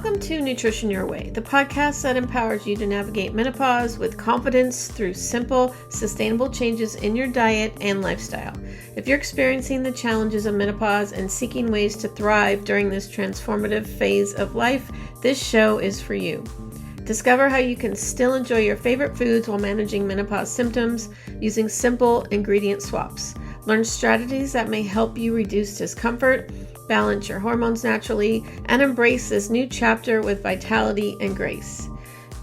Welcome to Nutrition Your Way, the podcast that empowers you to navigate menopause with confidence through simple, sustainable changes in your diet and lifestyle. If you're experiencing the challenges of menopause and seeking ways to thrive during this transformative phase of life, this show is for you. Discover how you can still enjoy your favorite foods while managing menopause symptoms using simple ingredient swaps. Learn strategies that may help you reduce discomfort, balance your hormones naturally, and embrace this new chapter with vitality and grace.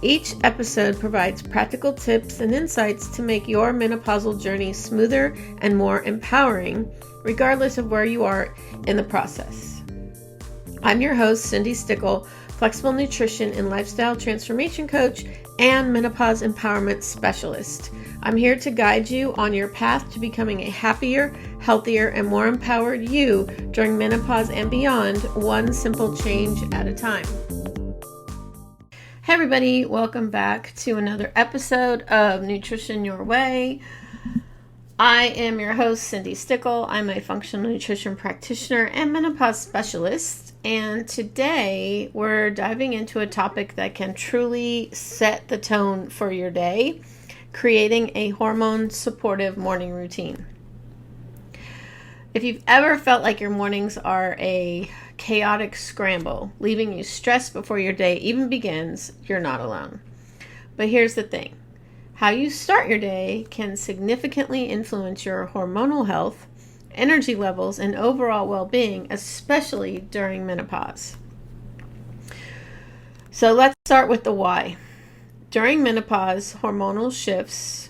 Each episode provides practical tips and insights to make your menopausal journey smoother and more empowering, regardless of where you are in the process. I'm your host, Cindi, flexible nutrition and lifestyle transformation coach and menopause empowerment specialist. I'm here to guide you on your path to becoming a happier, healthier, and more empowered you during menopause and beyond, one simple change at a time. Hey everybody, welcome back to another episode of Nutrition Your Way. I am your host, Cindi. I'm a functional nutrition practitioner and menopause specialist. And today we're diving into a topic that can truly set the tone for your day, creating a hormone-supportive morning routine. If you've ever felt like your mornings are a chaotic scramble, leaving you stressed before your day even begins, you're not alone. But here's the thing. How you start your day can significantly influence your hormonal health, energy levels, and overall well-being, especially during menopause. So let's start with the why. During menopause, hormonal shifts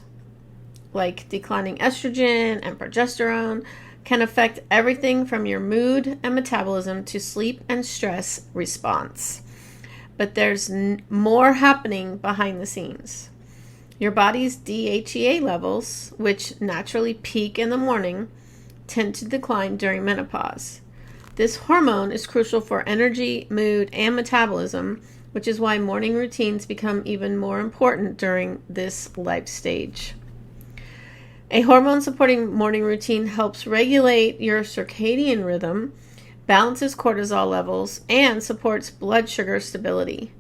like declining estrogen and progesterone can affect everything from your mood and metabolism to sleep and stress response. But there's more happening behind the scenes. Your body's DHEA levels, which naturally peak in the morning, tend to decline during menopause. This hormone is crucial for energy, mood, and metabolism, which is why morning routines become even more important during this life stage. A hormone-supporting morning routine helps regulate your circadian rhythm, balances cortisol levels, and supports blood sugar stability.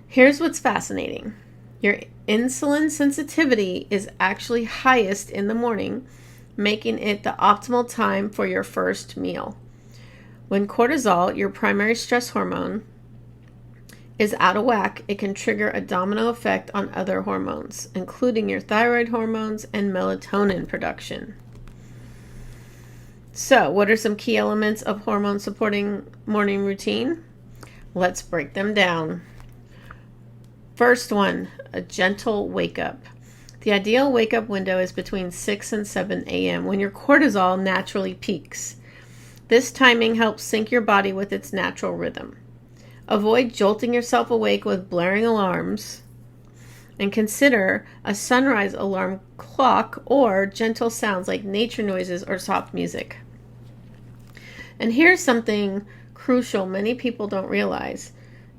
Here's what's fascinating. Your insulin sensitivity is actually highest in the morning, making it the optimal time for your first meal. When cortisol, your primary stress hormone, is out of whack, it can trigger a domino effect on other hormones, including your thyroid hormones and melatonin production. So, what are some key elements of hormone-supporting morning routine? Let's break them down. First one, a gentle wake-up. The ideal wake-up window is between 6 and 7 a.m. when your cortisol naturally peaks. This timing helps sync your body with its natural rhythm. Avoid jolting yourself awake with blaring alarms, and consider a sunrise alarm clock or gentle sounds like nature noises or soft music. And here's something crucial many people don't realize.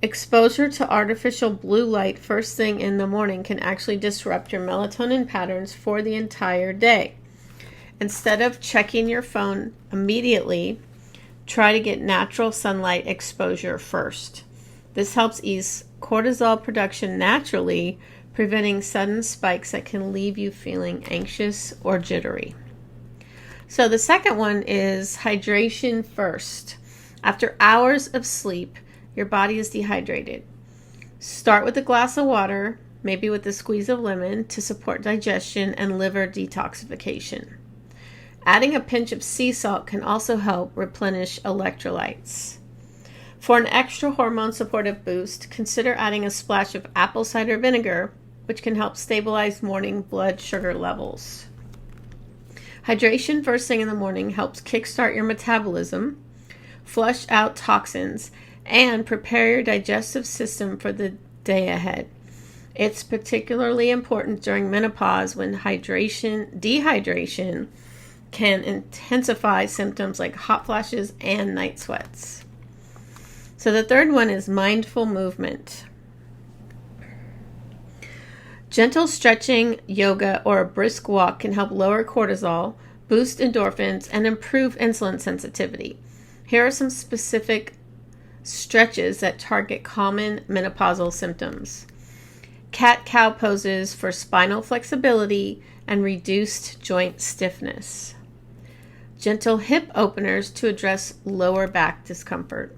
Exposure to artificial blue light first thing in the morning can actually disrupt your melatonin patterns for the entire day. Instead of checking your phone immediately, try to get natural sunlight exposure first. This helps ease cortisol production naturally, preventing sudden spikes that can leave you feeling anxious or jittery. So the second one is hydration first. After hours of sleep, your body is dehydrated. Start with a glass of water, maybe with a squeeze of lemon, to support digestion and liver detoxification. Adding a pinch of sea salt can also help replenish electrolytes. For an extra hormone-supportive boost, consider adding a splash of apple cider vinegar, which can help stabilize morning blood sugar levels. Hydration first thing in the morning helps kickstart your metabolism, flush out toxins, and prepare your digestive system for the day ahead. It's particularly important during menopause when dehydration can intensify symptoms like hot flashes and night sweats. So the third one is mindful movement. Gentle stretching, yoga, or a brisk walk can help lower cortisol, boost endorphins, and improve insulin sensitivity. Here are some specific stretches that target common menopausal symptoms. Cat-cow poses for spinal flexibility and reduced joint stiffness. Gentle hip openers to address lower back discomfort.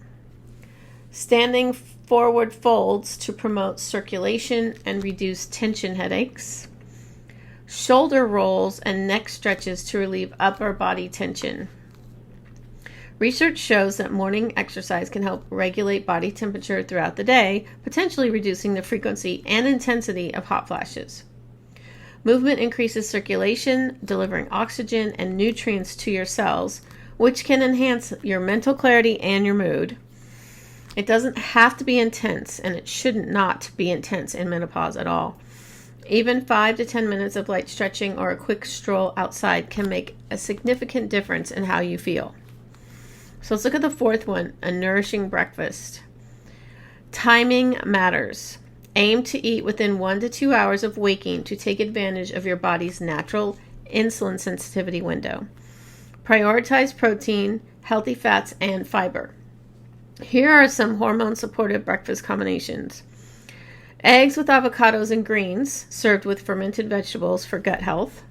Standing forward folds to promote circulation and reduce tension headaches. Shoulder rolls and neck stretches to relieve upper body tension. Research shows that morning exercise can help regulate body temperature throughout the day, potentially reducing the frequency and intensity of hot flashes. Movement increases circulation, delivering oxygen and nutrients to your cells, which can enhance your mental clarity and your mood. It doesn't have to be intense, and it should not be intense in menopause at all. Even 5 to 10 minutes of light stretching or a quick stroll outside can make a significant difference in how you feel. So let's look at the fourth one, a nourishing breakfast. Timing matters. Aim to eat within 1 to 2 hours of waking to take advantage of your body's natural insulin sensitivity window. Prioritize protein, healthy fats, and fiber. Here are some hormone-supportive breakfast combinations. Eggs with avocados and greens, served with fermented vegetables for gut health.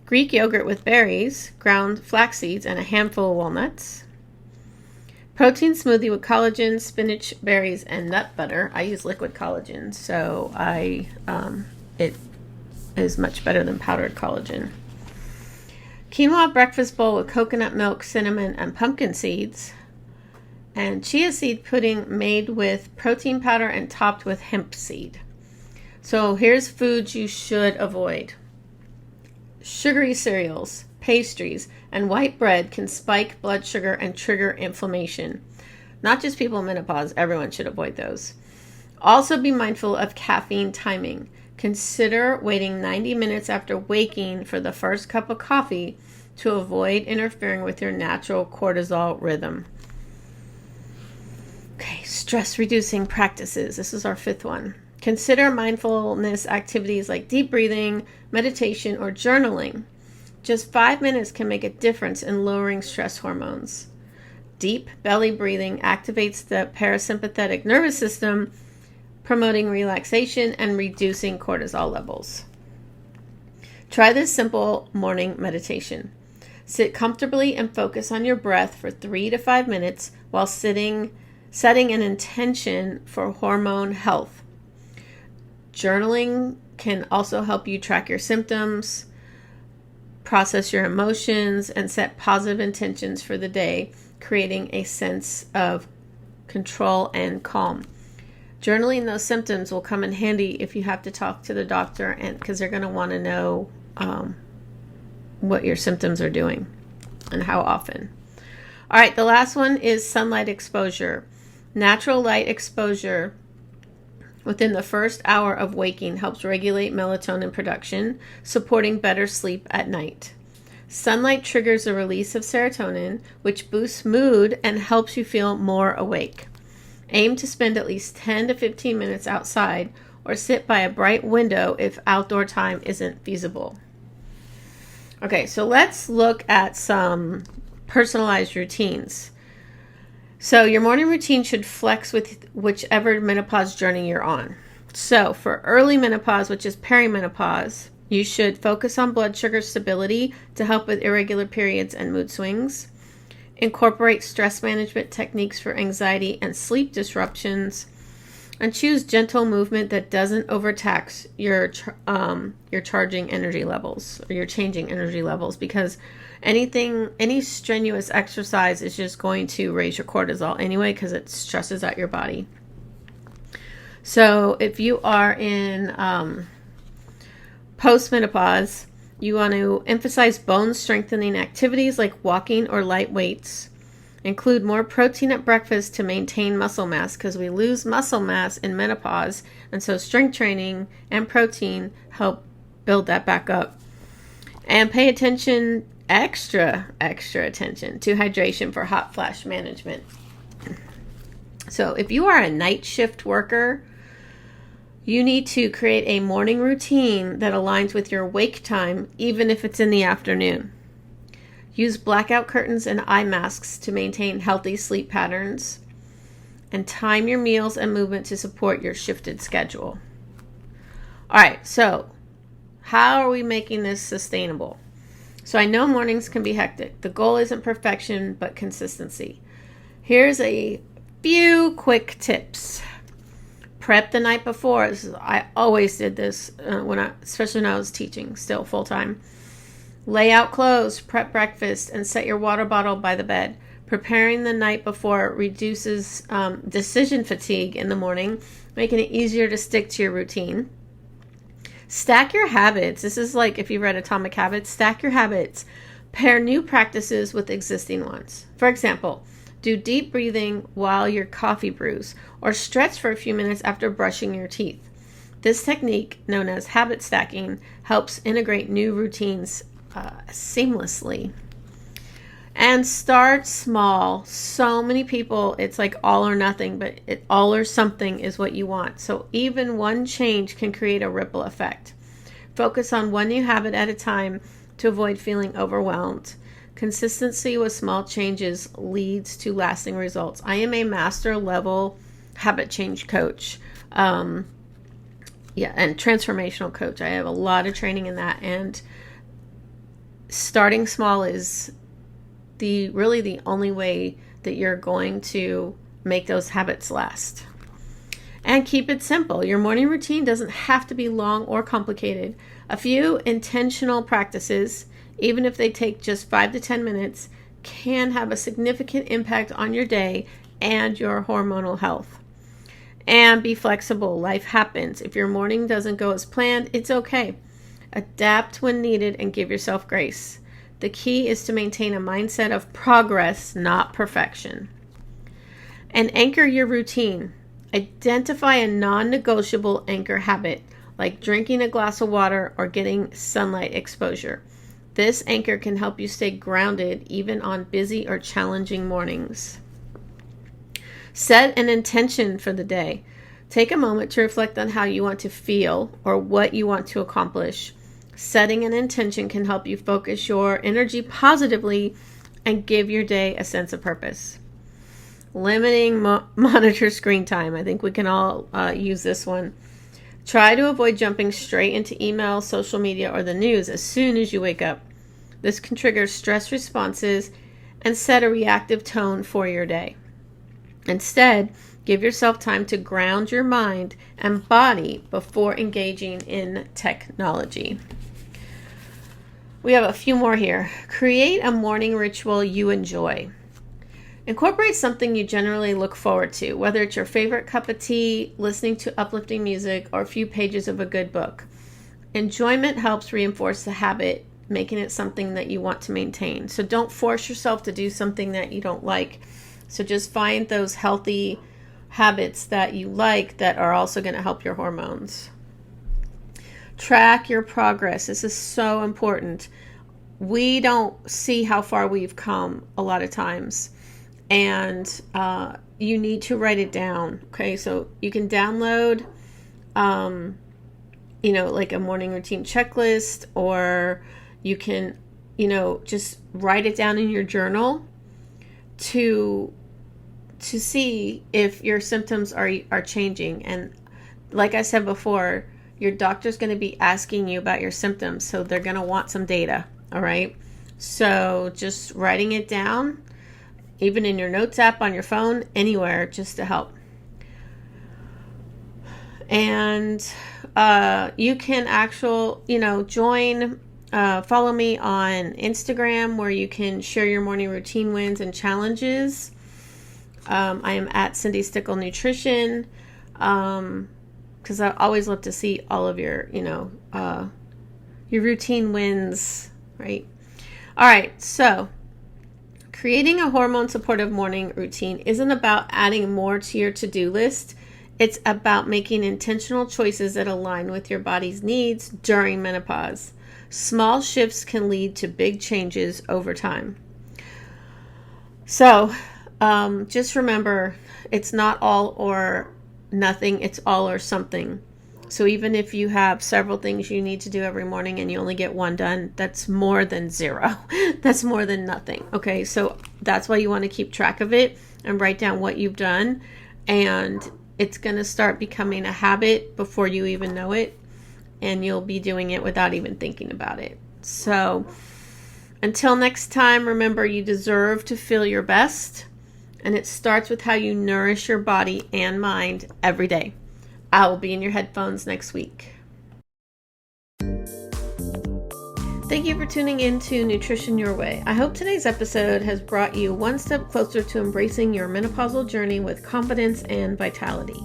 Greek yogurt with berries, ground flax seeds, and a handful of walnuts. Protein smoothie with collagen, spinach, berries, and nut butter. I use liquid collagen, so it is much better than powdered collagen. Quinoa breakfast bowl with coconut milk, cinnamon, and pumpkin seeds. And chia seed pudding made with protein powder and topped with hemp seed. So here's foods you should avoid. Sugary cereals, pastries, and white bread can spike blood sugar and trigger inflammation. Not just people in menopause, everyone should avoid those. Also be mindful of caffeine timing. Consider waiting 90 minutes after waking for the first cup of coffee to avoid interfering with your natural cortisol rhythm. Okay, stress-reducing practices. This is our fifth one. Consider mindfulness activities like deep breathing, meditation, or journaling. Just 5 minutes can make a difference in lowering stress hormones. Deep belly breathing activates the parasympathetic nervous system, promoting relaxation and reducing cortisol levels. Try this simple morning meditation. Sit comfortably and focus on your breath for 3 to 5 minutes while setting an intention for hormone health. Journaling can also help you track your symptoms, process your emotions, and set positive intentions for the day, creating a sense of control and calm. Journaling those symptoms will come in handy if you have to talk to the doctor, and because they're going to want to know what your symptoms are doing and how often. All right, the last one is sunlight exposure. Natural light exposure within the first hour of waking helps regulate melatonin production, supporting better sleep at night. Sunlight triggers the release of serotonin, which boosts mood and helps you feel more awake. Aim to spend at least 10 to 15 minutes outside or sit by a bright window if outdoor time isn't feasible. Okay, so let's look at some personalized routines. So your morning routine should flex with whichever menopause journey you're on. So for early menopause, which is perimenopause, you should focus on blood sugar stability to help with irregular periods and mood swings. Incorporate stress management techniques for anxiety and sleep disruptions. And choose gentle movement that doesn't overtax your charging energy levels or your changing energy levels, because any strenuous exercise is just going to raise your cortisol anyway because it stresses out your body. So if you are in postmenopause, you want to emphasize bone strengthening activities like walking or light weights. Include more protein at breakfast to maintain muscle mass, because we lose muscle mass in menopause, and so strength training and protein help build that back up. And pay attention, extra attention to hydration for hot flash management. So if you are a night shift worker, you need to create a morning routine that aligns with your wake time, even if it's in the afternoon. Use blackout curtains and eye masks to maintain healthy sleep patterns. and time your meals and movement to support your shifted schedule. All right, so how are we making this sustainable? So I know mornings can be hectic. The goal isn't perfection, but consistency. Here's a few quick tips. Prep the night before. I always did this especially when I was teaching, still full time. Lay out clothes, prep breakfast, and set your water bottle by the bed. Preparing the night before reduces decision fatigue in the morning, making it easier to stick to your routine. Stack your habits. This is like if you read Atomic Habits, stack your habits. Pair new practices with existing ones. For example, do deep breathing while your coffee brews, or stretch for a few minutes after brushing your teeth. This technique, known as habit stacking, helps integrate new routines seamlessly. And start small. So many people, it's like all or nothing, but all or something is what you want. So even one change can create a ripple effect. Focus on one new habit at a time to avoid feeling overwhelmed. Consistency with small changes leads to lasting results. I am a master level habit change coach. And transformational coach. I have a lot of training in that, and starting small is really the only way that you're going to make those habits last. And keep it simple. Your morning routine doesn't have to be long or complicated. A few intentional practices, even if they take just 5 to 10 minutes, can have a significant impact on your day and your hormonal health. And be flexible. Life happens. If your morning doesn't go as planned, it's okay. Adapt when needed and give yourself grace. The key is to maintain a mindset of progress, not perfection. And anchor your routine. Identify a non-negotiable anchor habit, like drinking a glass of water or getting sunlight exposure. This anchor can help you stay grounded even on busy or challenging mornings. Set an intention for the day. Take a moment to reflect on how you want to feel or what you want to accomplish. Setting an intention can help you focus your energy positively and give your day a sense of purpose. Limiting monitor screen time. I think we can all use this one. Try to avoid jumping straight into email, social media, or the news as soon as you wake up. This can trigger stress responses and set a reactive tone for your day. Instead, give yourself time to ground your mind and body before engaging in technology. We have a few more here. Create a morning ritual you enjoy. Incorporate something you generally look forward to, whether it's your favorite cup of tea, listening to uplifting music, or a few pages of a good book. Enjoyment helps reinforce the habit, making it something that you want to maintain. So don't force yourself to do something that you don't like. So just find those healthy habits that you like that are also going to help your hormones. Track your progress. This is so important. We don't see how far we've come a lot of times, and you need to write it down. Okay, so you can download, like a morning routine checklist, or you can, just write it down in your journal to see if your symptoms are changing. And like I said before, your doctor's going to be asking you about your symptoms, so they're going to want some data, all right? So just writing it down, even in your notes app on your phone, anywhere, just to help. And you can join, follow me on Instagram, where you can share your morning routine wins and challenges. I am at Cindi Stickle Nutrition. Because I always love to see all of your routine wins, right? All right, so creating a hormone-supportive morning routine isn't about adding more to your to-do list. It's about making intentional choices that align with your body's needs during menopause. Small shifts can lead to big changes over time. So just remember, it's not all or nothing, it's all or something. So even if you have several things you need to do every morning and you only get one done, that's more than zero. That's more than nothing. Okay, so that's why you want to keep track of it and write down what you've done and it's going to start becoming a habit before you even know it, and you'll be doing it without even thinking about it. So until next time, remember, you deserve to feel your best, and it starts with how you nourish your body and mind every day. I will be in your headphones next week. Thank you for tuning in to Nutrition Your Way. I hope today's episode has brought you one step closer to embracing your menopausal journey with confidence and vitality.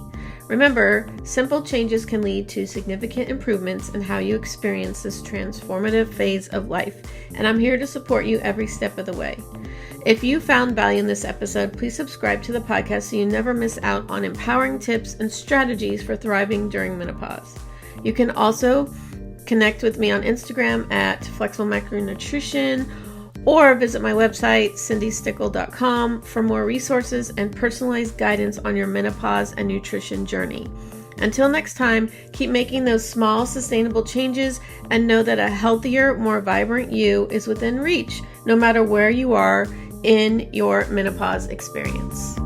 Remember, simple changes can lead to significant improvements in how you experience this transformative phase of life, and I'm here to support you every step of the way. If you found value in this episode, please subscribe to the podcast so you never miss out on empowering tips and strategies for thriving during menopause. You can also connect with me on Instagram at Flexible Macronutrition, or visit my website, cindystickle.com, for more resources and personalized guidance on your menopause and nutrition journey. Until next time, keep making those small, sustainable changes and know that a healthier, more vibrant you is within reach, no matter where you are in your menopause experience.